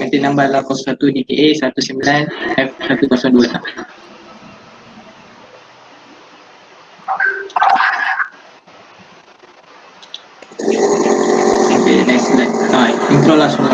Metin number adalah 01 DKA 19 F102. Okay, next slide. Intro lah semua.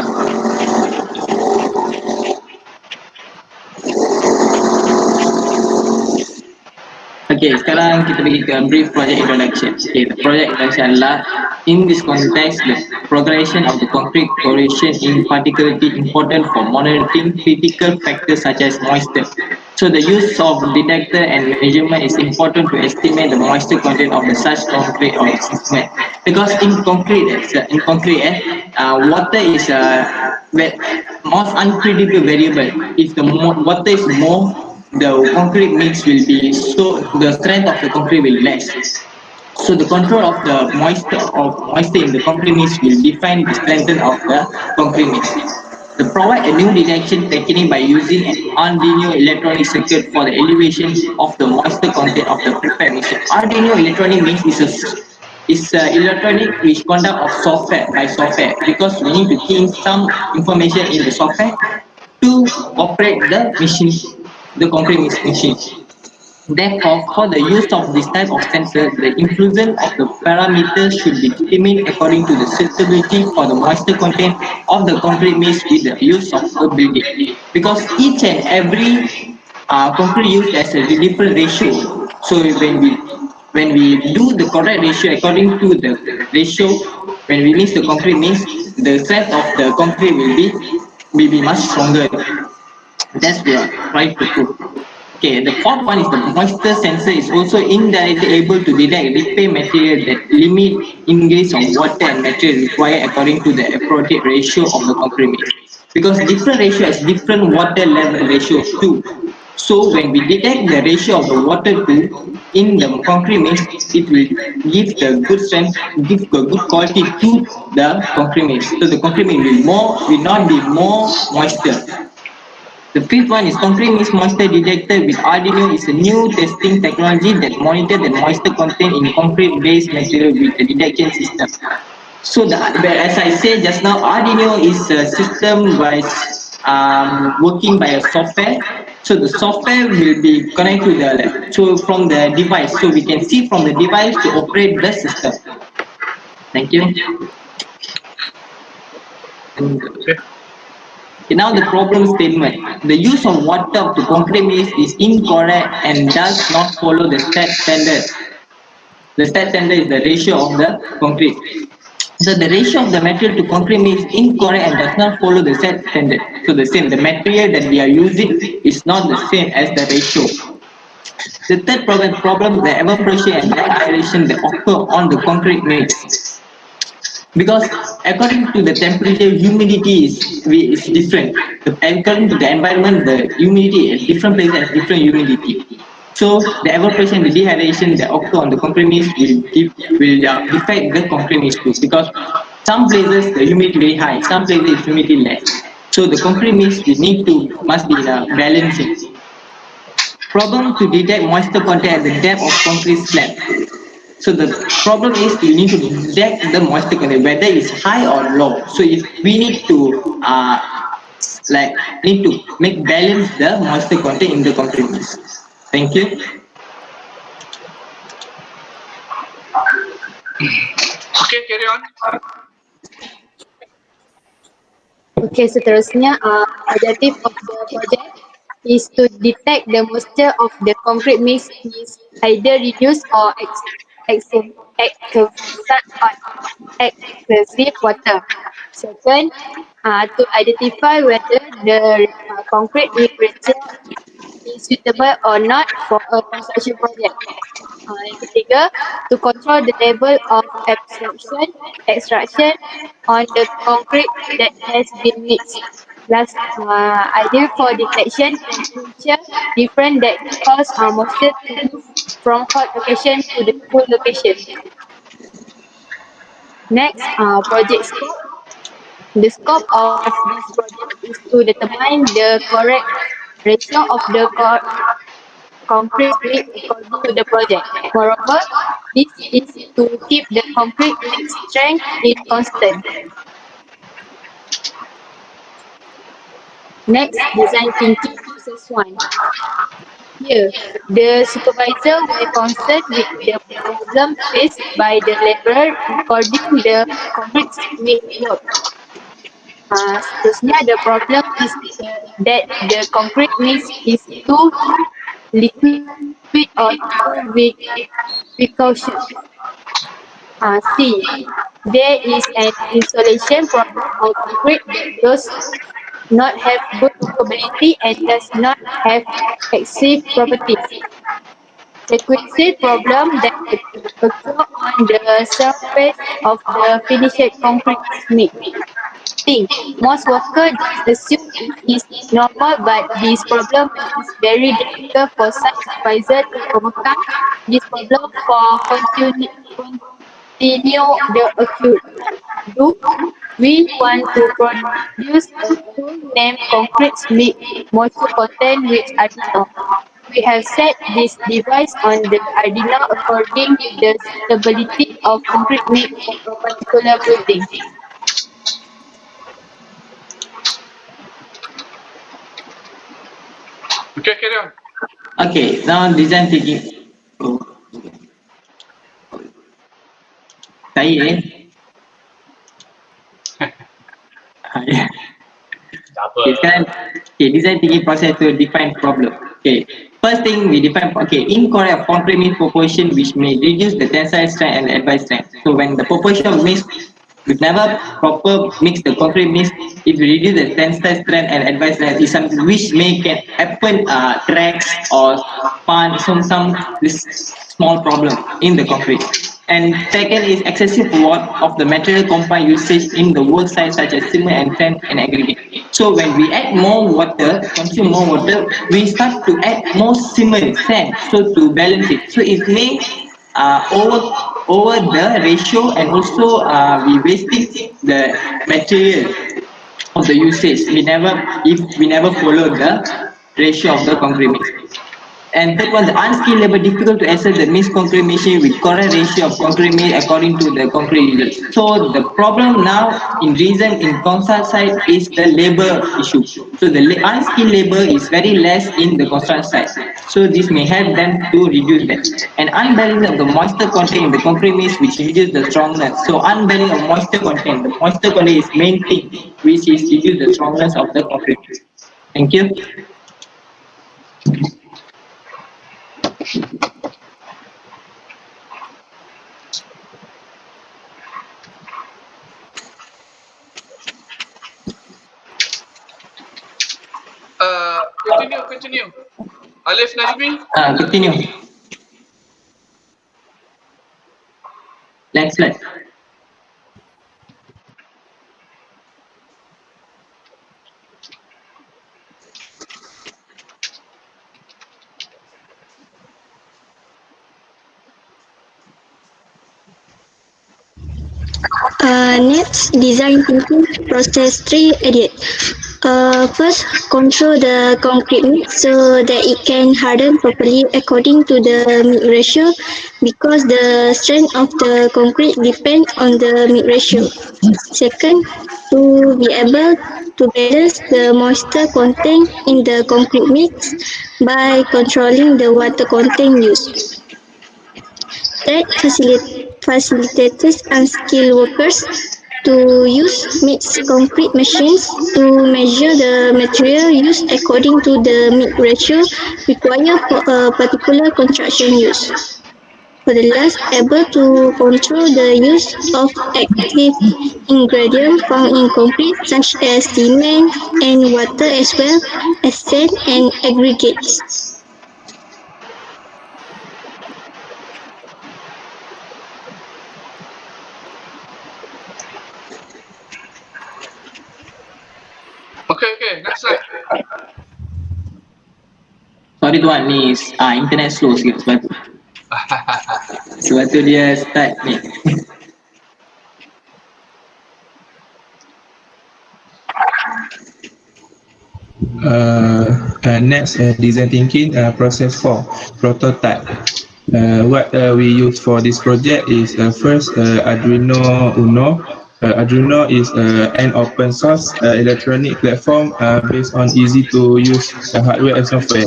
Okay, sekarang kita pergi ke brief project introduction. Okay, the project introduction adalah in this context, the progression of the concrete corrosion in particularly important for monitoring critical factors such as moisture. So the use of detector and measurement is important to estimate the moisture content of the such concrete or cement. Because in concrete, water is most unpredictable variable. If the water is more, the concrete mix will be so the strength of the concrete will less. So the control of the moisture in the concrete mix will define the strength of the concrete mix. To provide a new detection technique by using an Arduino electronic circuit for the elevation of the moisture content of the prepared mixture. Arduino electronic mix is electronic which conduct of software by software, because we need to key in some information in the software to operate the machine, the concrete machine. Therefore, for the use of this type of sensor, the inclusion of the parameters should be determined according to the suitability for the moisture content of the concrete mix with the use of the building. Because each and every concrete use has a different ratio. So when we do the correct ratio according to the ratio, when we mix the concrete mix, the strength of the concrete will be much stronger. That's what we are trying to prove. Okay, the fourth one is the moisture sensor is also indirectly able to detect repair material that limit ingress of water and material required according to the appropriate ratio of the concrete mix. Because different ratio has different water level ratio too. So when we detect the ratio of the water to in the concrete mix, it will give the good strength, give the good quality to the concrete mix. So the concrete mix will not be more moisture. The fifth one is concrete mix moisture detector with Arduino is a new testing technology that monitors the moisture content in concrete-based material with the detection system. So, as I said just now, Arduino is a system by working by a software. So the software will be connected to from the device. So we can see from the device to operate the system. Thank you. Now the problem statement. The use of water to concrete mix is incorrect and does not follow the STAT standard. The STAT standard is the ratio of the concrete. So the ratio of the material to concrete mix is incorrect and does not follow the STAT standard. So the material that we are using is not the same as the ratio. The third problem, the evaporation and aeration that occur on the concrete mix. Because according to the temperature, humidity is different. According to the environment, the humidity at different places has different humidity. So the evaporation, the dehydration that occur on the concrete mix will affect the concrete mix too. Because some places the humidity very high, some places humidity less. So the concrete mix must be in a balancing. Problem to detect moisture content at the depth of concrete slab. So the problem is we need to detect the moisture content, whether it's high or low. So if we need to make balance the moisture content in the concrete mix. Thank you. Okay, carry on. Okay, seterusnya objective of the project is to detect the moisture of the concrete mix is either reduced or excessive water. Second, to identify whether the concrete mix ratio is suitable or not for a construction project. Yang ketiga, to control the level of absorption, extraction on the concrete that has been mixed. Last, ideal for detection temperature different that cause moisture to move from hot location to the cool location. Next, project scope. The scope of this project is to determine the correct ratio of the concrete mix according to the project. Moreover, this is to keep the concrete mix strength in constant. Next, design thinking process 1. Here, the supervisor will concerned with the problem faced by the laborer recording the concrete made work. Seterusnya, the problem is that the concrete mix is too liquid or too viscous. C. There is an insulation problem of concrete that does not have good workability and does not have adhesive properties. Sequential problem that occur on the surface of the finished concrete mix. Thing. Most workers just assume it is normal, but this problem makes it very difficult for site supervisor to overcome this problem for continue the acute. Do we want to produce a tool named concrete mix moisture content which Arduino? We have set this device on the Arduino according to the suitability of concrete mix for a particular building. Okay, carry on. Okay, now design thinking. Oh. Saya Okay, sekarang design thinking process to define problem. Okay, first thing we define incorrect concrete mix proportion which may reduce the tensile strength and the advice strength. So when the proportion of mix, we never proper mix the concrete mix, if we reduce the tensile strength and advice strength is something which may can happen cracks or some this small problem in the concrete. And second is excessive watt of the material compound usage in the work site such as cement and sand and aggregate. So when we add more water, consume more water, we start to add more cement, sand, so to balance it. So it may over the ratio, and also we wasting the material of the usage. If we never follow the ratio of the concrete mix. And third one, the unskilled labor difficult to access the mixed concrete machine with correct ratio of concrete mix according to the concrete users. So the problem now in reason in construction site is the labor issue. So the unskilled labor is very less in the construction site. So this may help them to reduce that. And unbalance of the moisture content in the concrete mix which reduces the strongness. So unbalance of moisture content. The moisture content is main thing which is reduce the strongness of the concrete mix. Thank you. Continue. Alif Najmi. Continue. Next slide. Next, design thinking process 3 edit. First, control the concrete mix so that it can harden properly according to the mix ratio, because the strength of the concrete depends on the mix ratio. Second, to be able to balance the moisture content in the concrete mix by controlling the water content used. Third, facilitators unskilled workers to use mixed concrete machines to measure the material used according to the mix ratio required for a particular construction use. For the last, able to control the use of active ingredients found in concrete such as cement and water, as well as sand and aggregates. Okay, next slide. Sorry tuan, ni internet slow sikit sebab tu. Sebab tu dia start ni. Next, design thinking process 4, prototype. What we use for this project is first Arduino Uno, Arduino is an open source electronic platform based on easy to use hardware and software.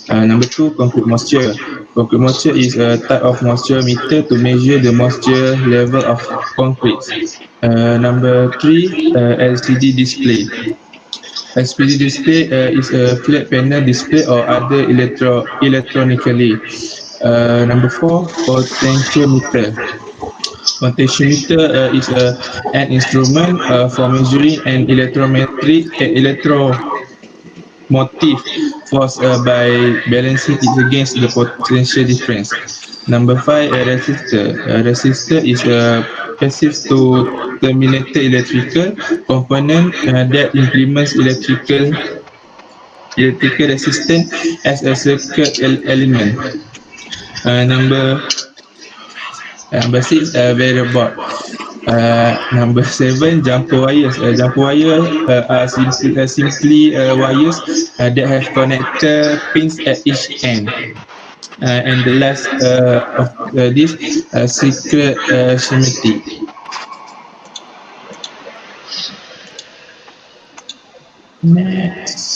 Number two, concrete moisture. Concrete moisture is a type of moisture meter to measure the moisture level of concrete. Number three, LCD display. LCD display is a flat panel display or other electronically. Number four, potentiometer. Potentiometer is an instrument for measuring an electromotive force by balancing it against the potential difference. Number five, a resistor. A resistor is a passive to terminated electrical component that implements electrical resistance as a circuit element. Number six, variable. Number seven, jumper wires. Jumper wire are simply wires that have connector pins at each end. And the last of this, secret schematic. Next.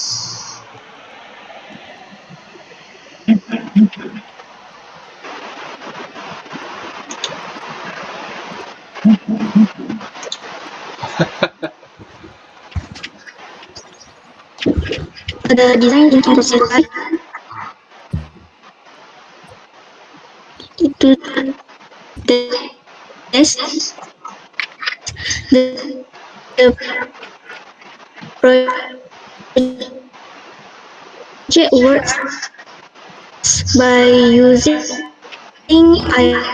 The design thinking process to test the project works by using IR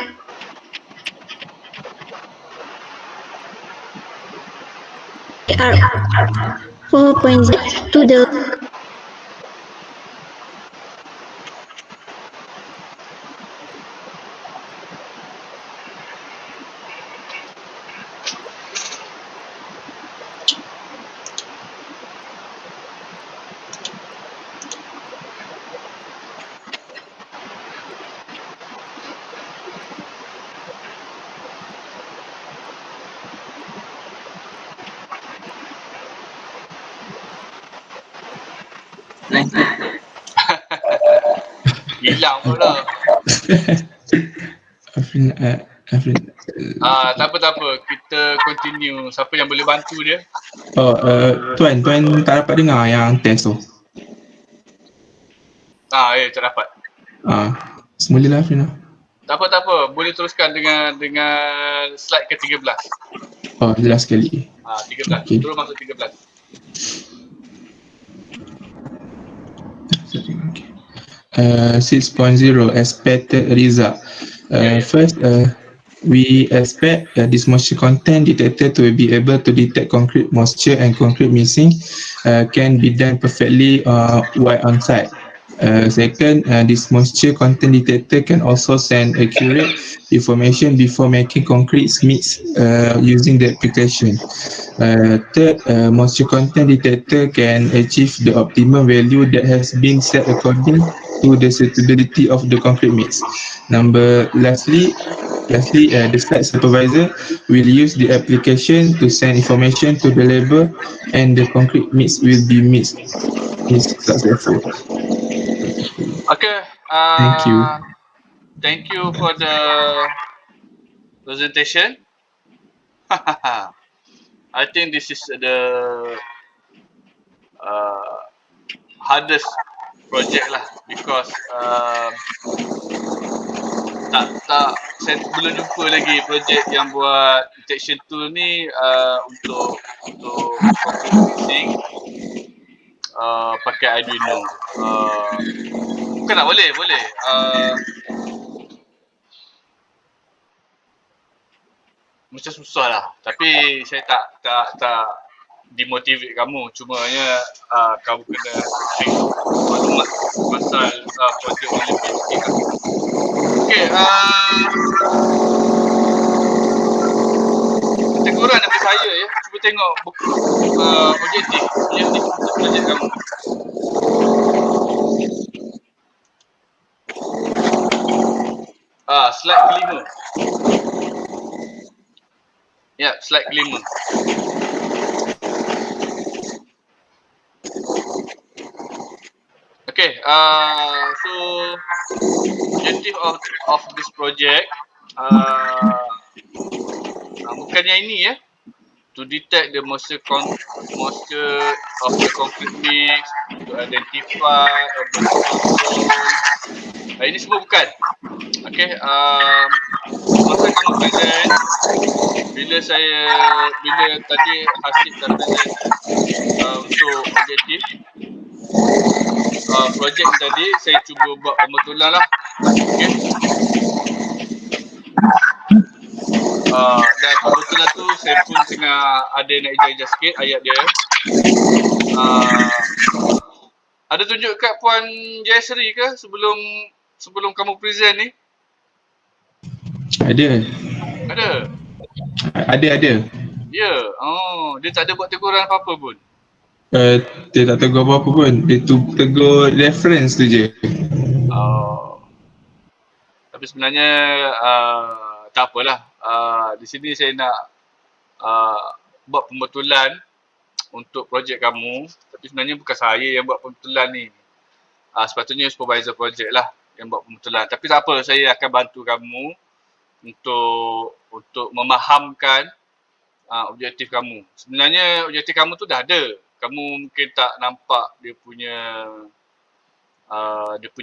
4.0 to the Nice. Hilang pula. Afrin. Tak apa. Kita continue. Siapa yang boleh bantu dia? Tuan tak dapat dengar yang test tu. Tak dapat. Semulalah Afrin. Tak apa. Boleh teruskan dengan slide ke-13. Jelas sekali. 13. Okay. Terus masuk 13. Okay. 6.0 expected result. First, we expect this moisture content detector to be able to detect concrete moisture and concrete mixing can be done perfectly while on site. Second, this moisture content detector can also send accurate information before making concrete mix using the application. Third, moisture content detector can achieve the optimum value that has been set according to the suitability of the concrete mix. Lastly, the site supervisor will use the application to send information to the labor, and the concrete mix will be mixed successful. Okay. Thank you. Thank you for the presentation. I think this is the hardest project lah, because saya belum jumpa lagi projek yang buat detection tool ni untuk concrete mixing pakai Arduino. Bukan tak boleh. Macam susah lah. Tapi saya tak demotivate kamu. Cumanya kamu kena beri maklumat pasal projek yang lebih sikit lah. Okay, teguran daripada saya ya. Cuba tengok buku objektif untuk projek kamu. Slide kelima. Ya, slide kelima. Okay, so objective of this project bukan yang ini ya, to detect the moisture of the concrete mix, to identify erosion control. Ini semua bukan. Okay, semasa kamu present, bila tadi Hasib dah present untuk objektif projek ni tadi, saya cuba buat pembetulan lah. Okay. Dan pembetulan tu saya pun tengah ada nak ejak-ejak sikit ayat dia. Ada tunjuk kat Puan Jayasri ke sebelum kamu present ni? Ada. Ada? Ya. Oh, dia tak ada buat teguran apa-apa pun. Dia tak tegur apa-apa pun. Dia tegur reference tu je. Tapi sebenarnya tak apalah. Di sini saya nak buat pembetulan untuk projek kamu. Tapi sebenarnya bukan saya yang buat pembetulan ni. Sepatutnya supervisor projek lah yang buat pembetulan. Tapi tak apa, saya akan bantu kamu untuk memahamkan objektif kamu. Sebenarnya objektif kamu tu dah ada. Kamu mungkin tak nampak dia punya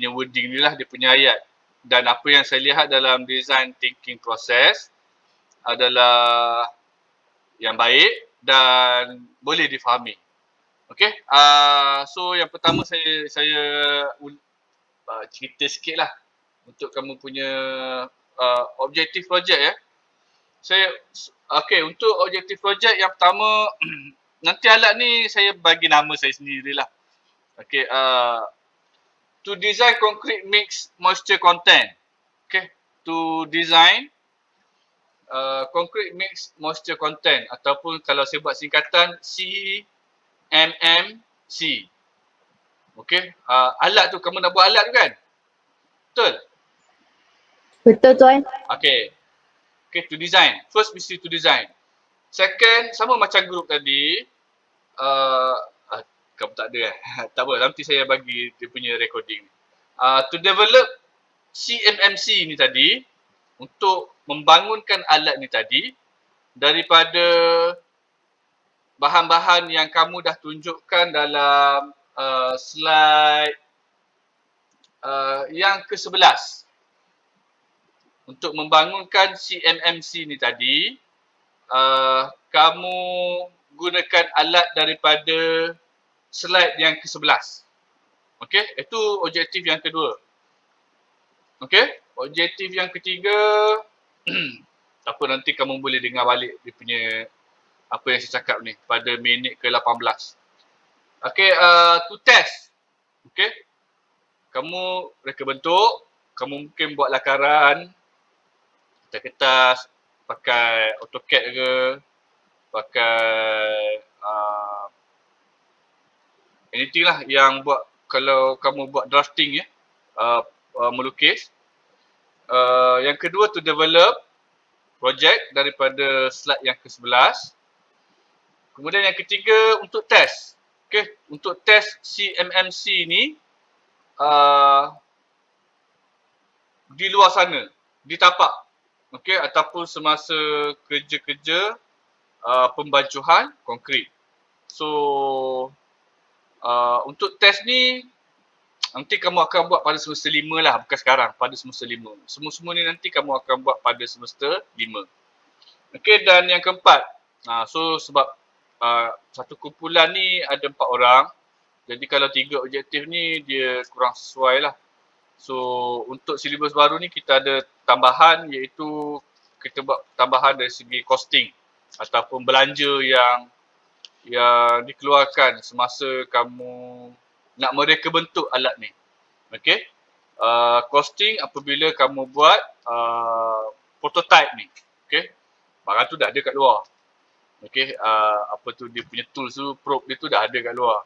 wording ni lah, dia punya ayat. Dan apa yang saya lihat dalam design thinking process adalah yang baik dan boleh difahami. Okay, so yang pertama saya cerita sikit lah untuk kamu punya objektif projek ya. Untuk objektif projek yang pertama, nanti alat ni saya bagi nama saya sendirilah. Okay, to design concrete mix moisture content. Okay, to design concrete mix moisture content ataupun kalau saya buat singkatan CMMC. Okay, alat tu kamu nak buat alat tu kan? Betul? Betul tuan. Okay, to design. First mesti to design. Second, sama macam group tadi, kamu tak ada tak apa, nanti saya bagi dia punya recording. To develop CMMC ni tadi, untuk membangunkan alat ni tadi daripada bahan-bahan yang kamu dah tunjukkan dalam slide yang ke-11. Untuk membangunkan CMMC ni tadi, kamu gunakan alat daripada slide yang ke-11. Okey, itu objektif yang kedua. Okey, objektif yang ketiga, tak apa, nanti kamu boleh dengar balik dia punya apa yang saya cakap ni pada minit ke-18. Okey, to test. Okey, kamu reka bentuk, kamu mungkin buat lakaran kertas, pakai AutoCAD ke, pakai anything lah yang buat, kalau kamu buat drafting ya, melukis. Yang kedua, to develop project daripada slide yang ke-11. Kemudian yang ketiga, untuk test. Okay, untuk test CMMC ni di luar sana, di tapak. Okay, ataupun semasa kerja-kerja pembancuhan konkrit. So, untuk test ni, nanti kamu akan buat pada semester 5 lah, bukan sekarang, pada semester 5. Semua ni nanti kamu akan buat pada semester 5. Okay, dan yang keempat, so sebab satu kumpulan ni ada 4 orang, jadi kalau 3 objektif ni dia kurang sesuai lah. So, untuk silibus baru ni kita ada tambahan, iaitu kita buat tambahan dari segi costing ataupun belanja yang dikeluarkan semasa kamu nak mereka bentuk alat ni. Okay, costing apabila kamu buat prototype ni. Okay, barang tu dah ada kat luar. Okay, apa tu dia punya tools tu, probe dia tu dah ada kat luar.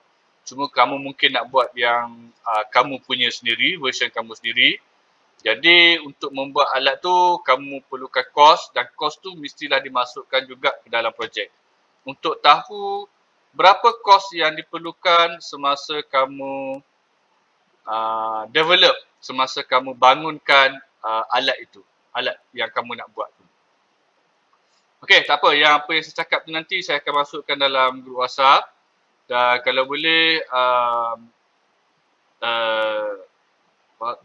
Cuma kamu mungkin nak buat yang kamu punya sendiri, version kamu sendiri. Jadi untuk membuat alat tu kamu perlukan kos dan kos tu mestilah dimasukkan juga ke dalam projek. Untuk tahu berapa kos yang diperlukan semasa kamu develop, semasa kamu bangunkan alat itu, alat yang kamu nak buat tu. Okey, tak apa. Yang apa yang saya cakap tu nanti saya akan masukkan dalam grup WhatsApp. Dan kalau boleh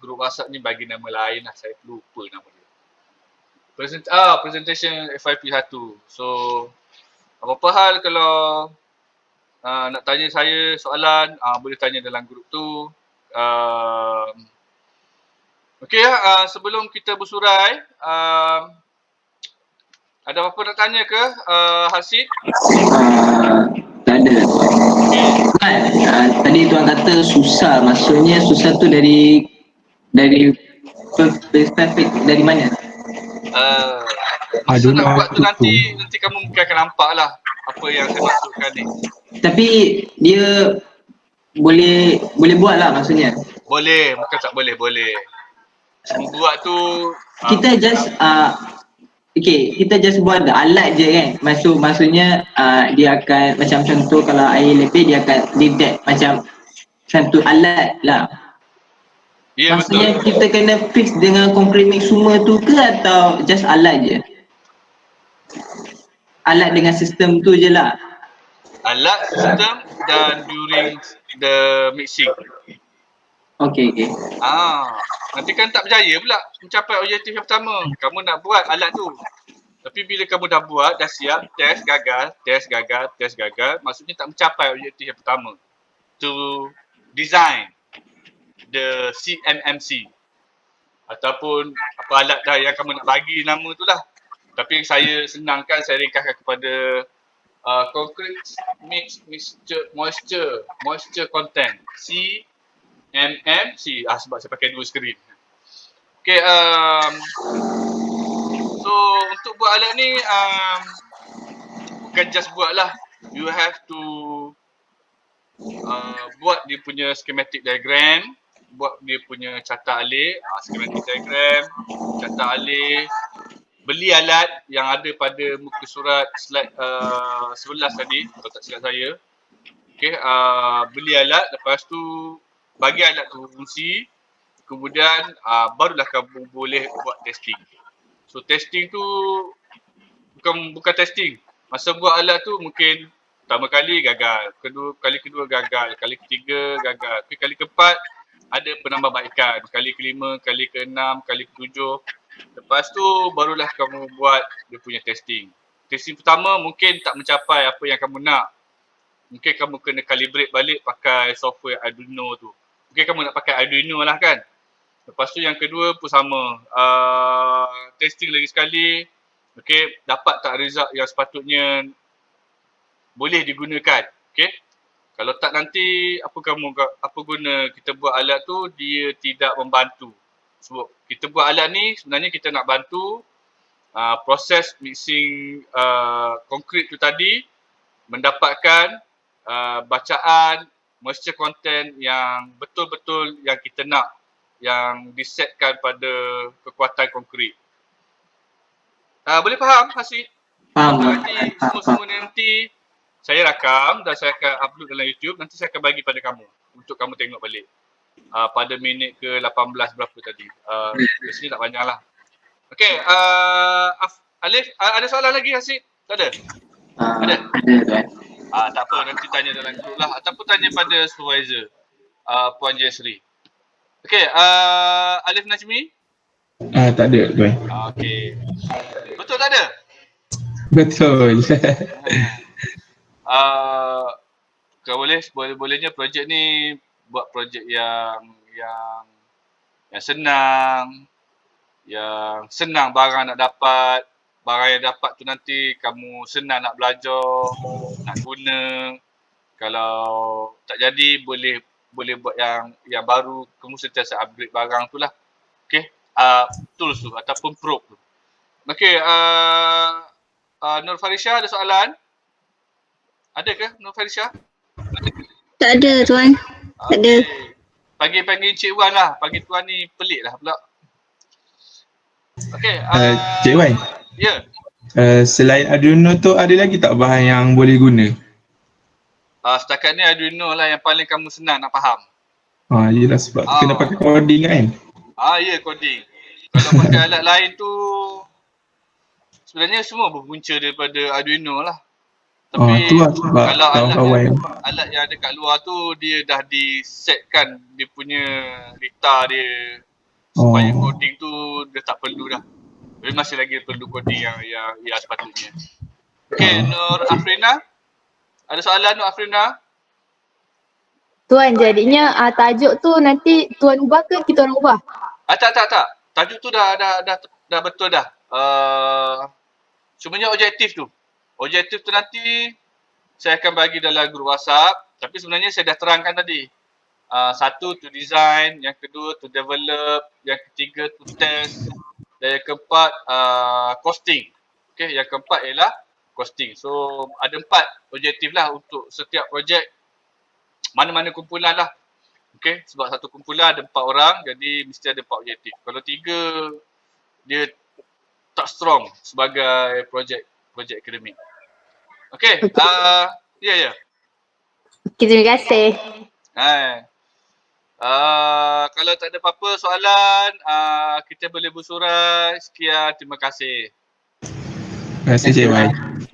grup WhatsApp ni bagi nama lain lah. Saya lupa nama dia. Presentation FYP 1. So, apa-apa hal kalau nak tanya saya soalan, boleh tanya dalam grup tu. Okey ya, sebelum kita bersurai, ada apa-apa nak tanya ke Hasid? Tak ada. Tadi tuan kata susah, maksudnya susah tu dari perspektif dari mana? Masa don't nak know buat how tu to nanti kamu mungkin akan nampak lah apa yang saya maksudkan ni. Tapi dia boleh buat lah maksudnya. Boleh, bukan tak boleh, boleh. Membuat tu Kita just kita just buat alat je kan. Maksudnya dia akan macam contoh kalau air lebih dia akan detect macam satu alat lah. ya Maksudnya betul. kita kena fix dengan concrete mix semua tu ke atau just alat je? Alat dengan sistem tu je lah. Alat, sistem dan during the mixing. Okay. Nanti kan tak berjaya pula mencapai objektif yang pertama. Kamu nak buat alat tu. Tapi bila kamu dah buat, dah siap, test gagal, maksudnya tak mencapai objektif yang pertama. To design the CMMC ataupun apa alat dah yang kamu nak bagi nama tu lah. Tapi saya senangkan, saya ringkaskan kepada concrete mix moisture content CMMC sebab saya pakai dua skrin. Okay, so untuk buat alat ni bukan just buat lah, you have to buat dia punya schematic diagram, buat dia punya carta alih, schematic diagram, carta alih, beli alat yang ada pada muka surat slide 11 tadi kalau tak silap saya. Okey, beli alat, lepas tu bagi alat tu fungsi, kemudian barulah kamu boleh buat testing. So testing tu bukan testing. Masa buat alat tu mungkin pertama kali gagal, kali kedua gagal, kali ketiga gagal, tapi kali keempat ada penambahbaikan, kali kelima, kali keenam, kali ketujuh. Lepas tu barulah kamu buat dia punya testing. Testing pertama mungkin tak mencapai apa yang kamu nak. Mungkin kamu kena calibrate balik pakai software Arduino tu. Mungkin kamu nak pakai Arduino lah kan. Lepas tu yang kedua pun sama. Testing lagi sekali. Okay, dapat tak result yang sepatutnya boleh digunakan. Okay. Kalau tak nanti apa guna kita buat alat tu, dia tidak membantu. Sebab kita buat alat ni sebenarnya kita nak bantu proses mixing konkrit tu tadi mendapatkan bacaan moisture content yang betul-betul yang kita nak, yang disetkan pada kekuatan konkrit. Boleh faham Hasid? Faham. Nanti semua nanti saya rakam dan saya akan upload dalam YouTube. Nanti saya akan bagi pada kamu untuk kamu tengok balik. Pada minit ke 18 berapa tadi. Di sini tak banyak lah. Okay, Alif, ada soalan lagi Hasid? Tak ada? Ada? Ada tuan. Tak apa, nanti tanya dalam grup lah. Ataupun tanya pada supervisor, Puan Jesri. Okay, Alif Najmi? Tak ada tuan. Okay. Betul tak ada? Betul. Kalau bolehnya projek ni buat projek yang senang barang nak dapat. Barang yang dapat tu nanti kamu senang nak belajar, nak guna. Kalau tak jadi boleh buat yang baru, kamu sentiasa upgrade barang tu lah. Okay, tools tu ataupun probe tu. Okay, Nur Farisha ada soalan? Ada ke Nur Farisha? Tak ada tuan. Tak ada. Panggil Encik Wan lah. Panggil Tuan ni pelik lah pula. Okay. Cik Wan, Ya. selain Arduino tu ada lagi tak bahan yang boleh guna? Setakat ni Arduino lah yang paling kamu senang nak faham. Yelah sebab kena pakai coding kan? Ya, coding. Kalau pakai alat lain tu sebenarnya semua berpunca daripada Arduino lah. Tapi Tu lah sebab kalau kawan-kawan. alat yang ada kat luar tu dia dah disetkan dia punya data dia supaya coding tu dia tak perlu dah. Tapi masih lagi perlu coding yang sepatutnya. Okay, Nur Afrina. Ada soalan Nur Afrina? Tuan, jadinya tajuk tu nanti tuan ubah ke kita orang ubah? Tak. Tajuk tu dah betul dah. Cumanya objektif tu. Objektif tu nanti saya akan bagi dalam grup WhatsApp. Tapi sebenarnya saya dah terangkan tadi. Satu to design, yang kedua to develop, yang ketiga to test, dan yang keempat costing. Okay, yang keempat ialah costing. So ada 4 objektif lah untuk setiap projek. Mana-mana kumpulan lah. Okay, sebab satu kumpulan ada 4 orang, jadi mesti ada 4 objektif. Kalau 3, dia tak strong sebagai projek akademik. Okay, ya. Okay, terima kasih. Kalau tak ada apa-apa soalan, kita boleh bersurai. Sekian, terima kasih. Terima kasih Cik Wan.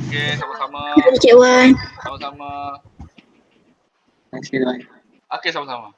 Okay, sama-sama. Cik Wan. Sama-sama. Terima kasih. Okay, sama-sama.